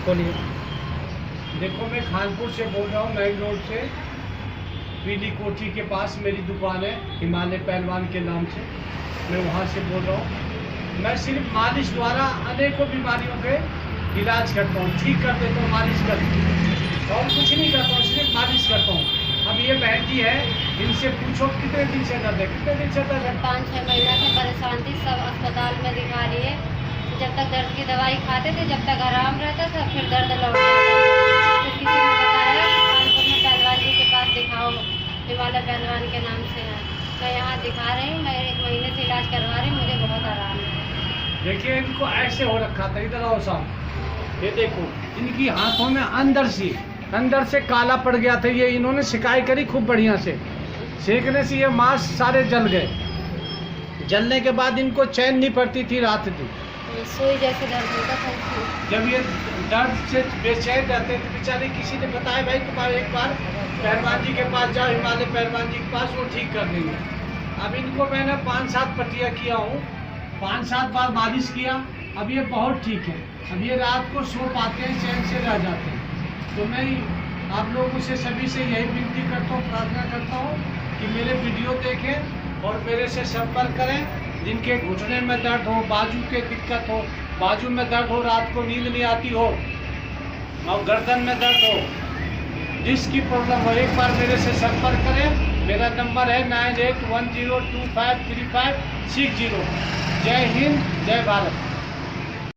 बोलिए। देखो, मैं खानपुर से बोल रहा हूँ, मेन रोड से पीली कोठी के पास मेरी दुकान है, हिमालय पहलवान के नाम से। मैं वहाँ से बोल रहा हूँ। मैं सिर्फ मालिश द्वारा अनेकों बीमारियों पे इलाज करता हूँ, ठीक कर देता हूँ मालिश करके, और कुछ नहीं करता हूँ, सिर्फ मालिश करता हूँ। अब ये बहन जी है, इनसे पूछो कितने दिन से दर्द है, कितने दिन से दर्द है? 5-6 महीना से परेशान थी, सब अस्पताल में दिखा लिए। जब तक दर्द की दवाई खाते थे, जब तक आराम रहता था, फिर दर्द लौट जाता था। तो किसी ने बताया कि कानपुर में पहलवान जी के पास दिखाओ, हिमालय पहलवान के नाम से है। मैं यहाँ दिखा रही हूँ, मैं 1 महीने से इलाज करवा रही हूँ, मुझे बहुत आराम है। देखिए, इनको ऐसे हो रखा था, इधर आओ साहब, ये देखो, इनकी हाथों में अंदर से काला पड़ गया था। ये इन्होंने सिकाई करी खूब बढ़िया से, सेकने से ये मांस सारे जल गए। जलने के बाद इनको चैन नहीं पड़ती थी रात दिन। सुई जैसे दर्द होता था इसमें। जब ये दर्द से बेचैन रहते थे बेचारे, किसी ने बताया भाई तुम्हारे एक बार पहलवान जी के पास जाओ, हिमालय पहलवान जी के पास, वो ठीक कर देंगे। अब इनको मैंने 5-7 पट्टियाँ किया हूँ, 5-7 बार मालिश किया। अब ये बहुत ठीक है। अब ये रात को सो पाते हैं, चैन से रह जाते हैं। तो मैं आप लोगों से सभी से यही विनती करता हूँ, प्रार्थना करता हूँ कि मेरे वीडियो देखें और मेरे से संपर्क करें। जिनके घुटने में दर्द हो, बाजू के दिक्कत हो, बाजू में दर्द हो, रात को नींद नहीं आती हो, और गर्दन में दर्द हो, जिसकी प्रॉब्लम हो, एक बार मेरे से संपर्क करें। मेरा नंबर है 9810253560। जय हिंद, जय भारत।